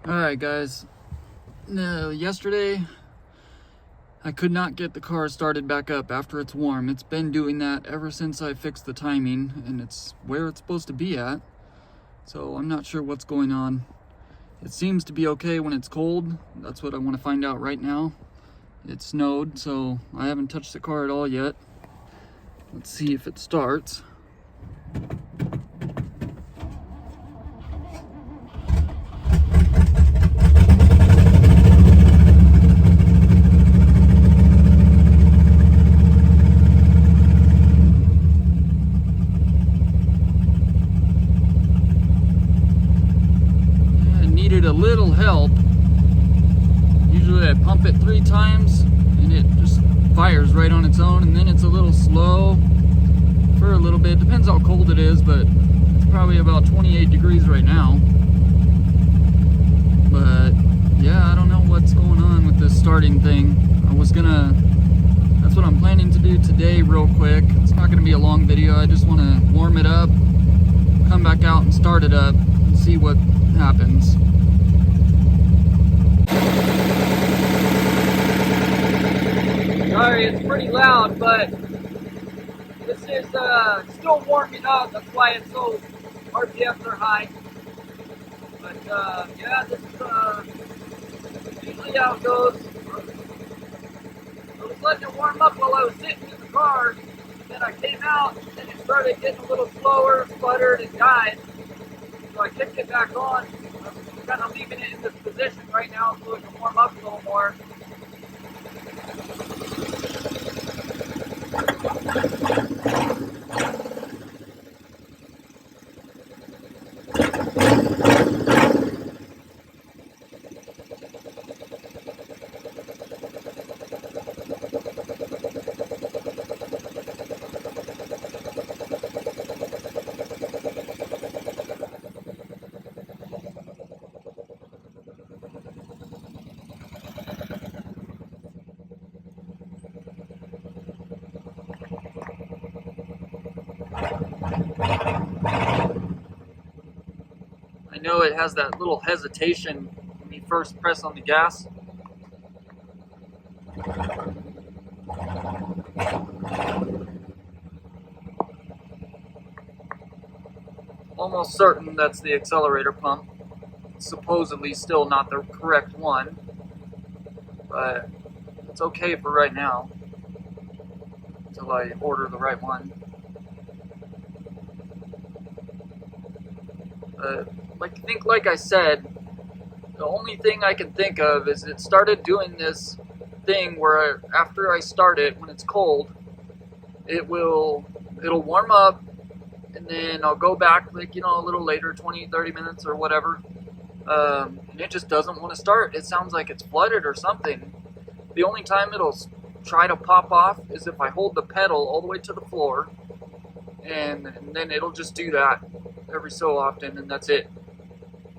Alright guys, yesterday I could not get the car started back up after it's warm. It's been doing that ever since I fixed the timing, and it's where it's supposed to be at. So I'm not sure what's going on. It seems to be okay when it's cold. That's what I want to find out right now. It snowed, so I haven't touched the car at all yet. Let's see if it starts. A little help. Usually I pump it 3 times and it just fires right on its own, and then it's a little slow for a little bit. Depends how cold it is, but it's probably about 28 degrees right now. But yeah, I don't know what's going on with this starting thing. That's what I'm planning to do today real quick. It's not going to be a long video. I just want to warm it up, come back out and start it up and see what happens. Sorry, it's pretty loud, but this is still warming up. That's why it's so RPMs are high. But yeah, this is usually how it goes. I was letting it warm up while I was sitting in the car. Then I came out, and it started getting a little slower, sputtered, and died. So I kicked it back on. I'm kind of leaving it in this position right now so it can warm up a little more. I know it has that little hesitation when you first press on the gas. Almost certain that's the accelerator pump. It's supposedly still not the correct one, but it's okay for right now until I order the right one. Like I said, the only thing I can think of is it started doing this thing where after I start it, when it's cold, it'll warm up, and then I'll go back a little later, 20-30 minutes or whatever, and it just doesn't want to start. It sounds like it's flooded or something. The only time it'll try to pop off is if I hold the pedal all the way to the floor, and then it'll just do that every so often, and that's it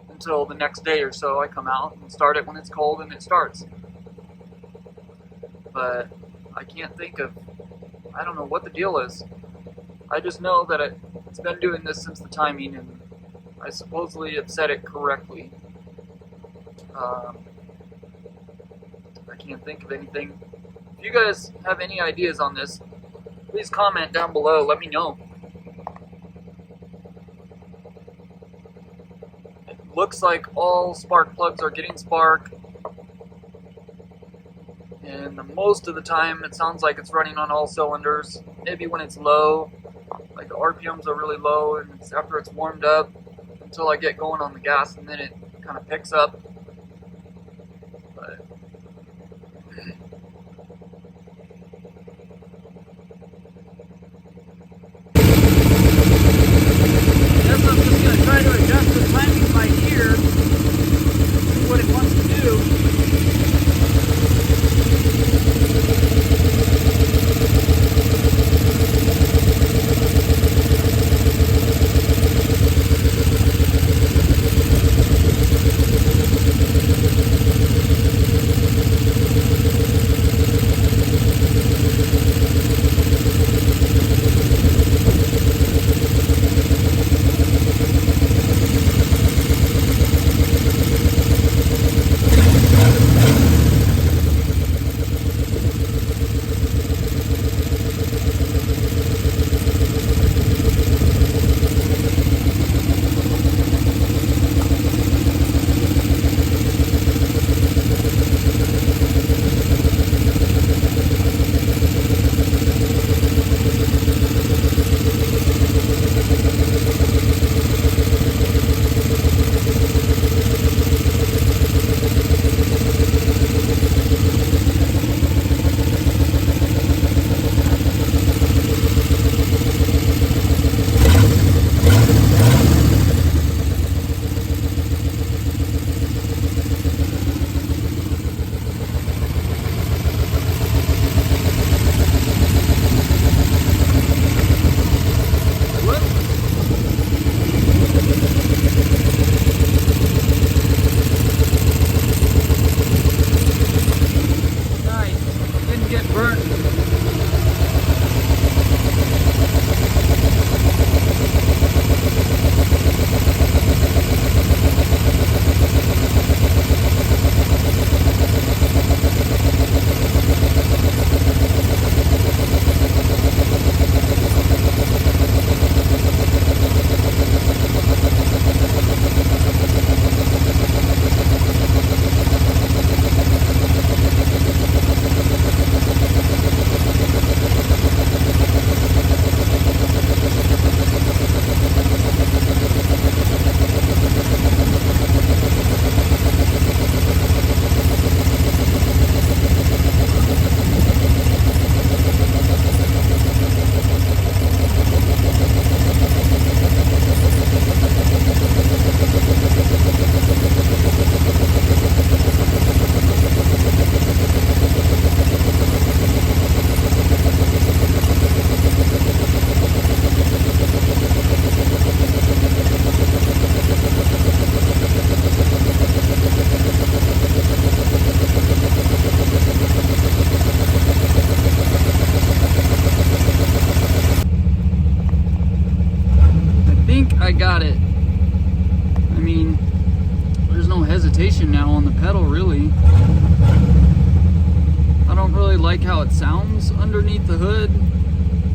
until the next day or so. I come out and start it when it's cold and it starts. But I can't think of, I don't know what the deal is. I just know that it's been doing this since the timing, and I supposedly have set it correctly. I can't think of anything. If you guys have any ideas on this, please comment down below, let me know. Looks like all spark plugs are getting spark, and most of the time it sounds like it's running on all cylinders. Maybe when it's low, like the RPMs are really low, and it's after it's warmed up until I get going on the gas, and then it kind of picks up. But I guess I'm just going to try to adjust the timing by ear, see what it wants to do. hesitation now on the pedal, really. I don't really like how it sounds underneath the hood.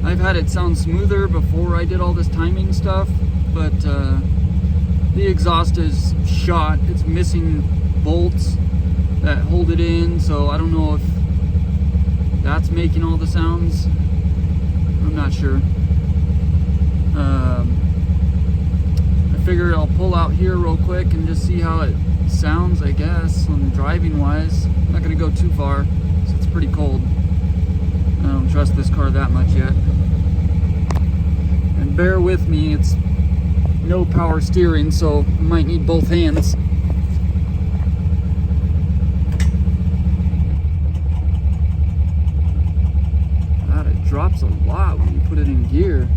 I've had it sound smoother before I did all this timing stuff, but the exhaust is shot. It's missing bolts that hold it in, so I don't know if that's making all the sounds. I'm not sure. I figured I'll pull out here real quick and just see how it sounds, I guess, on driving wise. I'm not gonna go too far, so it's pretty cold. I don't trust this car that much yet. And bear with me, it's no power steering, so I might need both hands. God, it drops a lot when you put it in gear.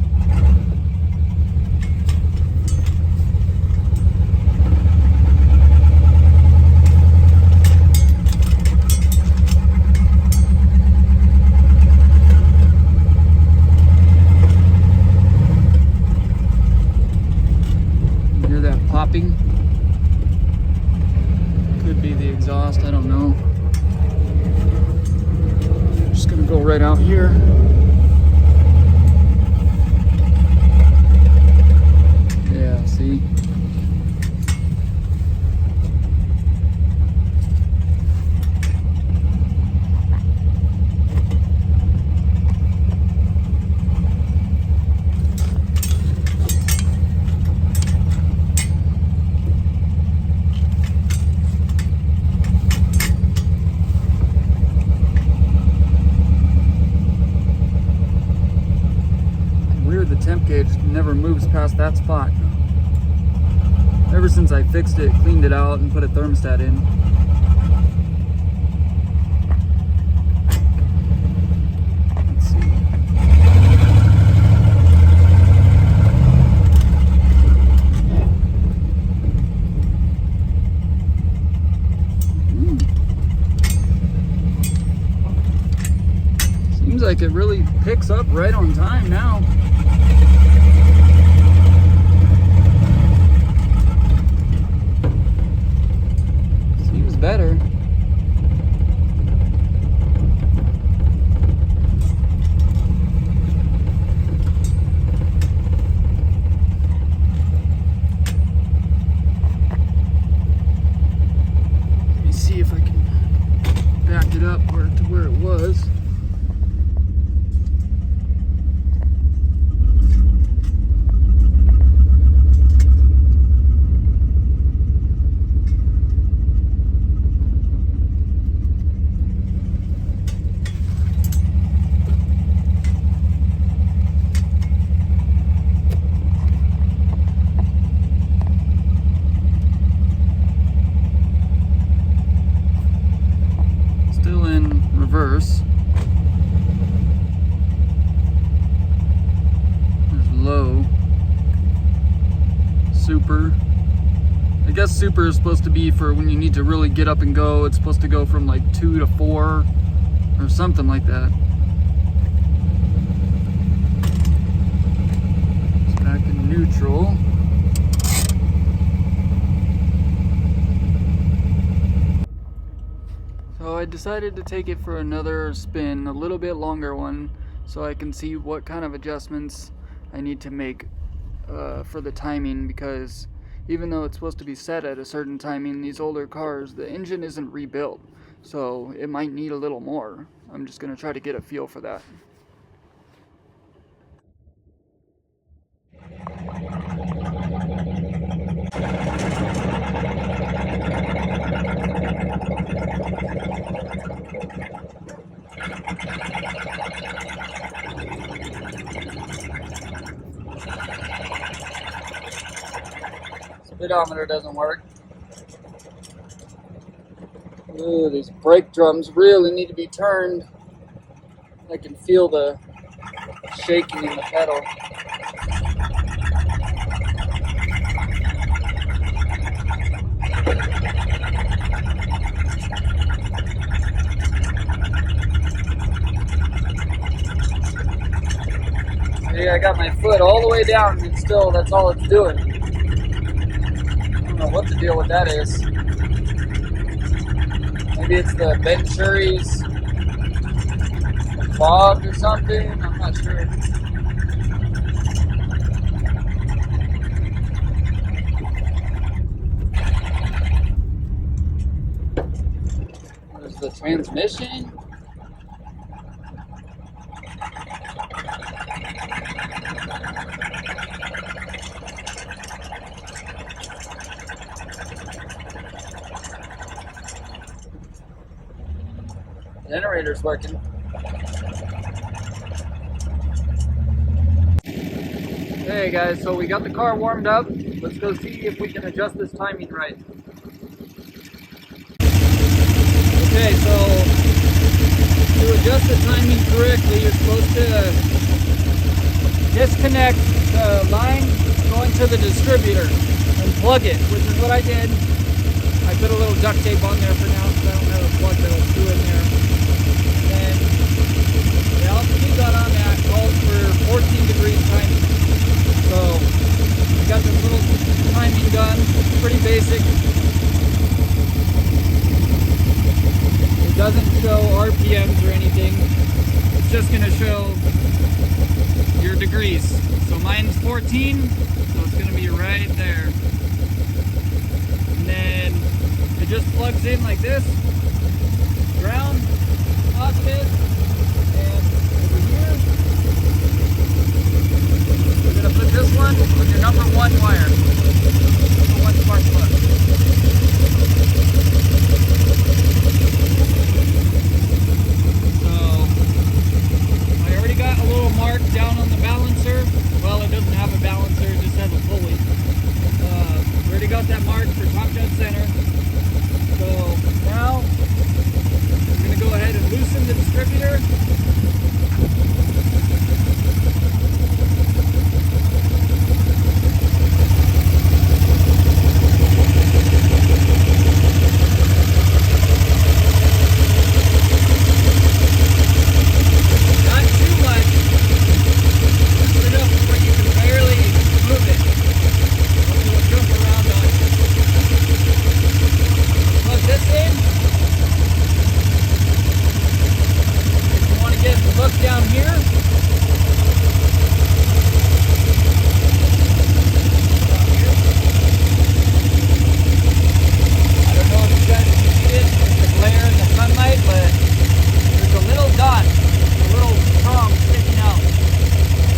Popping. Could be the exhaust, I don't know. Just gonna go right out here. Yeah, see? The temp gauge never moves past that spot. Ever since I fixed it, cleaned it out, and put a thermostat in. Let's see. Seems like it really picks up right on time now. Better. Let me see if I can back it up to where it was. Reverse. There's low. Super. I guess super is supposed to be for when you need to really get up and go. It's supposed to go from like 2 to 4 or something like that. It's back in neutral. So I decided to take it for another spin, a little bit longer one, so I can see what kind of adjustments I need to make for the timing, because even though it's supposed to be set at a certain timing, these older cars, the engine isn't rebuilt, so it might need a little more. I'm just going to try to get a feel for that. Speedometer doesn't work. Ooh, these brake drums really need to be turned. I can feel the shaking in the pedal. See, I got my foot all the way down and still that's all it's doing. I don't know what the deal with that is. Maybe it's the Venturi's fog or something. I'm not sure. There's the transmission. Generator's working. Hey guys, so we got the car warmed up. Let's go see if we can adjust this timing right. Okay, so to adjust the timing correctly, you're supposed to disconnect the line going to the distributor and plug it, which is what I did. I put a little duct tape on there for now because I don't have a plug that'll screw in there. And the LCD got on that calls for 14 degrees timing. So we got this little timing done. It's pretty basic. It doesn't show RPMs or anything. It's just going to show your degrees. So mine's 14, so it's going to be right there. And then it just plugs in like this. Ground, positive, and over here, we're going to put this one on your number 1 wire. Number 1 spark plug. Got a little mark down on the balancer. Well, it doesn't have a balancer, it just has a pulley. We already got that mark for top dead center. So now I'm going to go ahead and loosen the distributor. Down here. I don't know if you guys can see it with the glare in the sunlight, but there's a little dot, a little prong sticking out.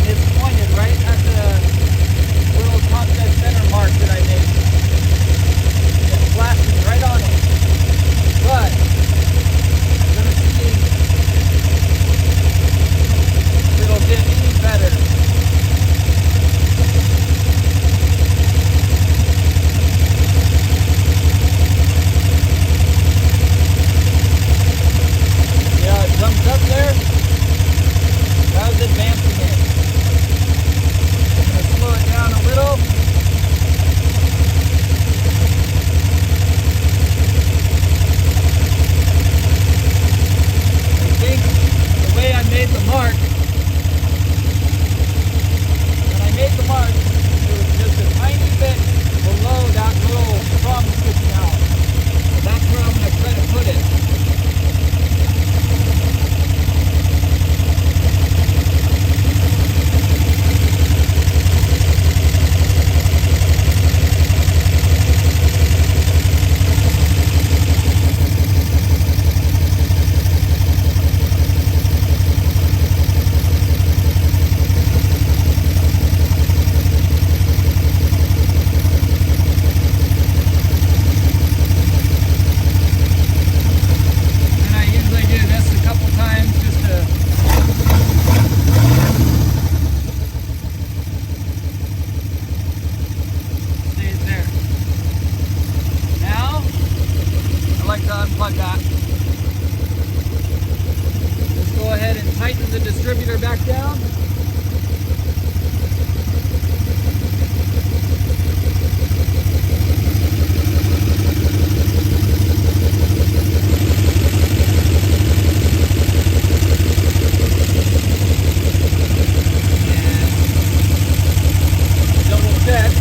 It's pointed right at the little top dead center mark that I made. It's flashing right on it. But I'm going to see it'll get any better. Yeah, it comes up there. That was advancing it. I'm going to slow it down a little. I think the way I made the mark, made the mark, it was just a tiny bit below that little prong sticking out. So that's where I'm going to try to put it. Unplug that. Let's go ahead and tighten the distributor back down. And double check.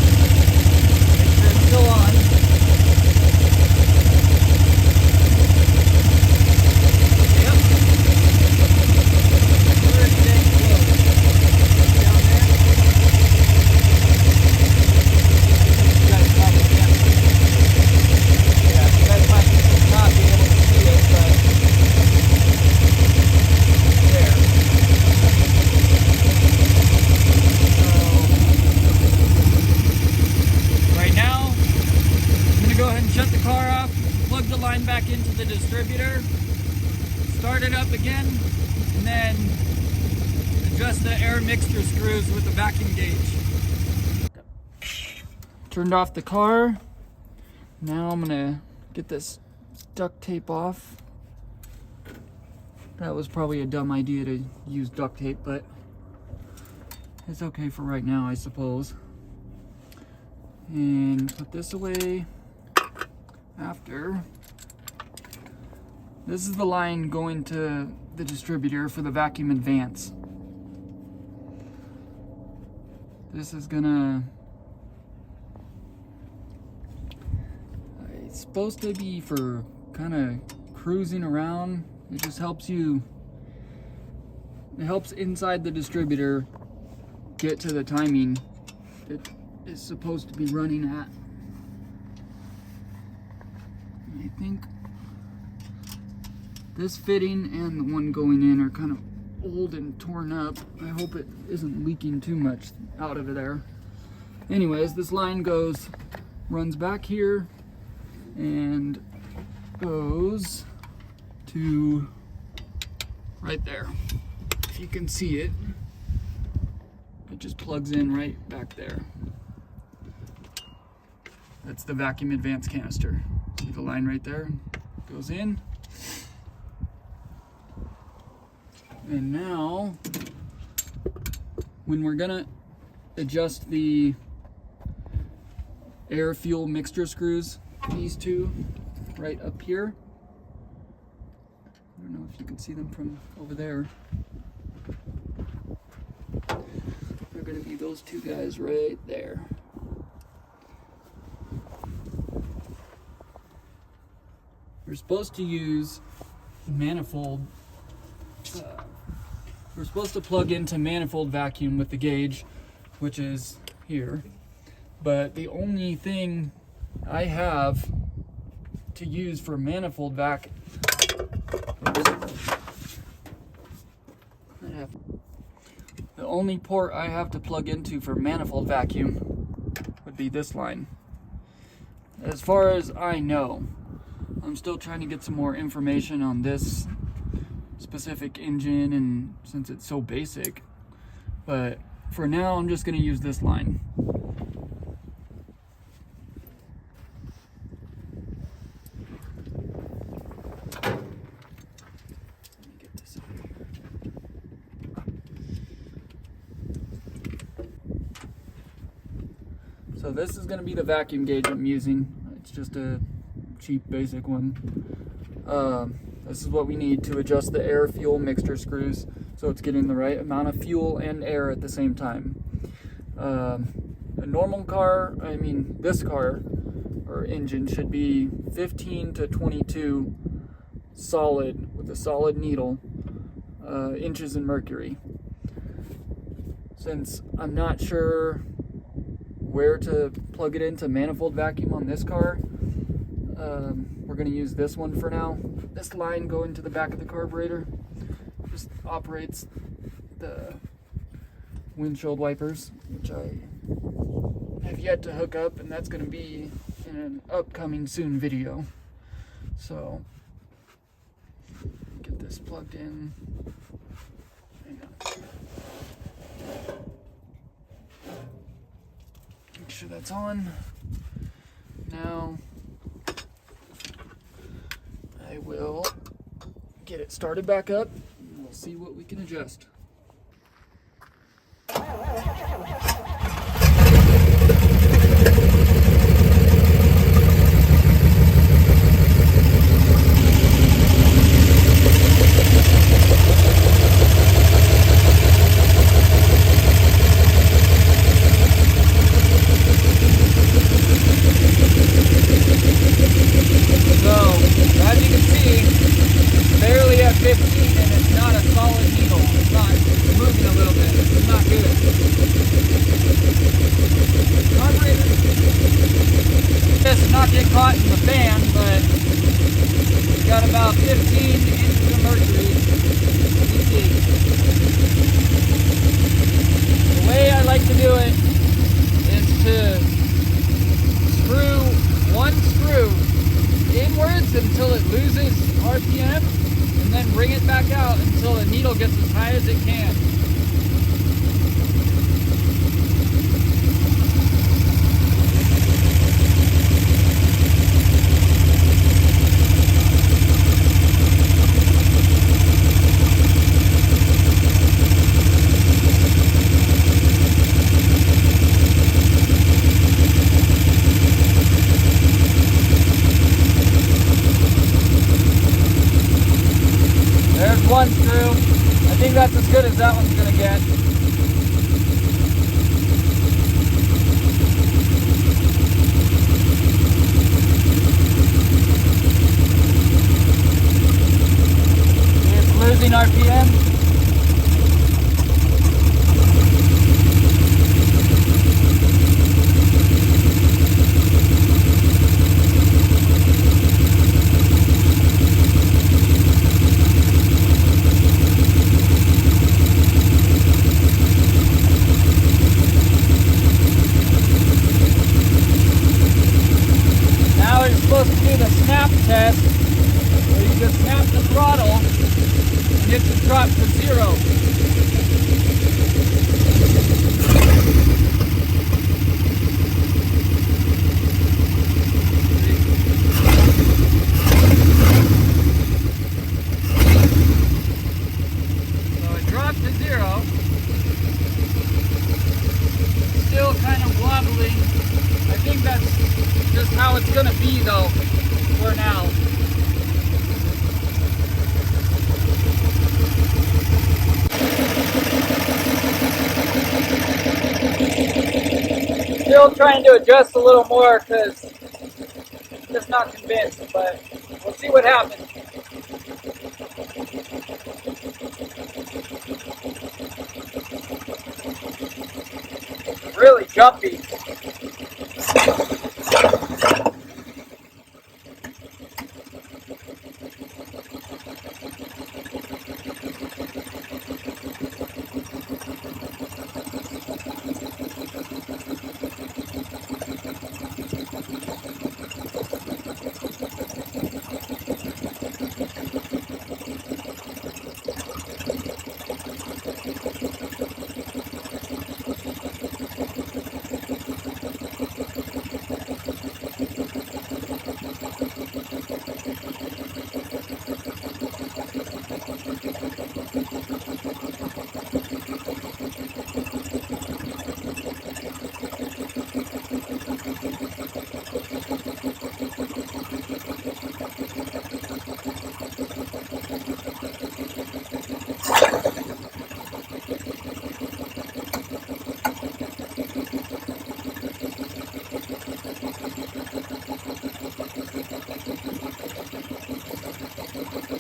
Make sure it's still on. shut the car off, plug the line back into the distributor, start it up again, and then adjust the air mixture screws with the vacuum gauge. Turned off the car. Now I'm gonna get this duct tape off. That was probably a dumb idea to use duct tape, but it's okay for right now, I suppose. And put this away after. This is the line going to the distributor for the vacuum advance. This is gonna, it's supposed to be for kind of cruising around. It just helps you, it helps inside the distributor get to the timing it is supposed to be running at. I think this fitting and the one going in are kind of old and torn up. I hope it isn't leaking too much out of there. Anyways, this line runs back here and goes to right there. If you can see it, it just plugs in right back there. That's the vacuum advance canister. See the line right there? Goes in. And now, when we're gonna adjust the air fuel mixture screws, these two right up here, I don't know if you can see them from over there. They're gonna be those two guys right there. We're supposed to use manifold. We're supposed to plug into manifold vacuum with the gauge, which is here. But the only thing I have to use for manifold vac, the only port I have to plug into for manifold vacuum would be this line. As far as I know, I'm still trying to get some more information on this specific engine, and since it's so basic, but for now I'm just going to use this line. Let me get this out here. So this is going to be the vacuum gauge I'm using. It's just a cheap basic one. This is what we need to adjust the air fuel mixture screws so it's getting the right amount of fuel and air at the same time. A normal car, I mean this car or engine, should be 15 to 22 solid with a solid needle inches in mercury. Since I'm not sure where to plug it into manifold vacuum on this car, we're going to use this one for now. This line going to the back of the carburetor just operates the windshield wipers, which I have yet to hook up, and that's going to be in an upcoming soon video. So get this plugged in. Hang on. Make sure that's on. Now I will get it started back up, and we'll see what we can adjust. Not get caught in the fan, but it's got about 15 inches of mercury. You see. The way I like to do it is to screw one screw RPM, and then bring it back out until the needle gets as high as it can. There's one screw. I think that's as good as that one's gonna get. It's losing RPM. Supposed to do the snap test, where you just snap the throttle and it should drop to 0. So it dropped to 0. Still kind of wobbling. I think that's just how it's gonna be though, for now. Still trying to adjust a little more because I'm just not convinced, but we'll see what happens. Really jumpy.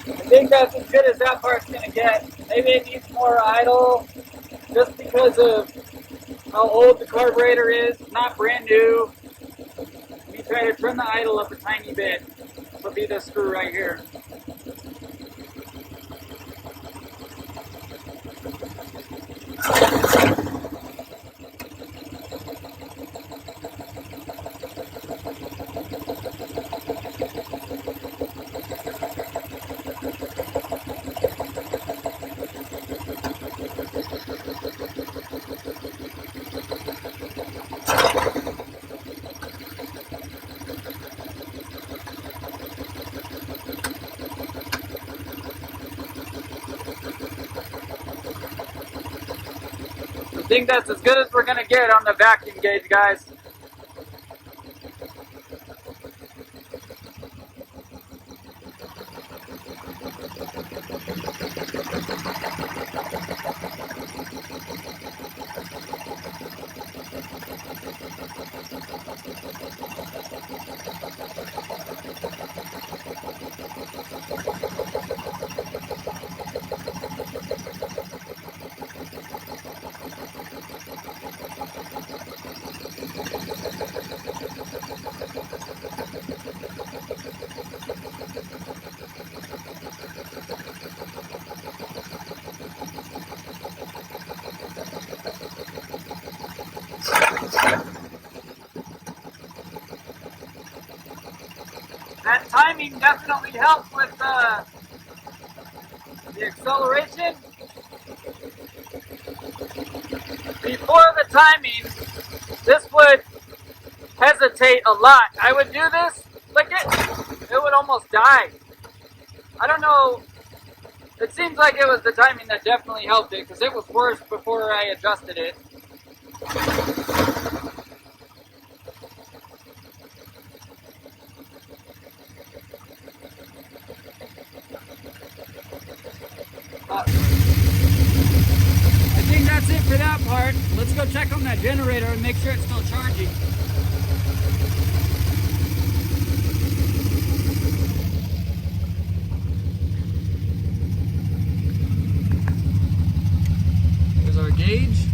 I think that's as good as that part's going to get. Maybe it needs more idle just because of how old the carburetor is. It's not brand new. Let me try to turn the idle up a tiny bit. This will be this screw right here. I think that's as good as we're going to get on the vacuum gauge, guys. That timing definitely helped with the acceleration. Before the timing, this would hesitate a lot. I would do this, like it would almost die. I don't know, it seems like it was the timing that definitely helped it, because it was worse before I adjusted it. I think that's it for that part. Let's go check on that generator and make sure it's still charging. There's our gauge.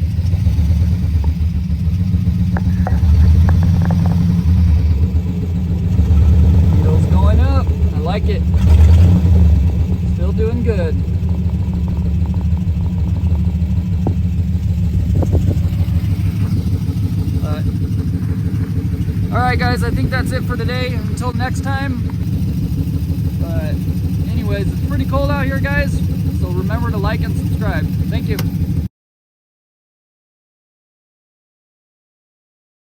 Needle's going up. I like it. Still doing good. Alright guys, I think that's it for today. Until next time. But anyways, it's pretty cold out here guys. So remember to like and subscribe. Thank you.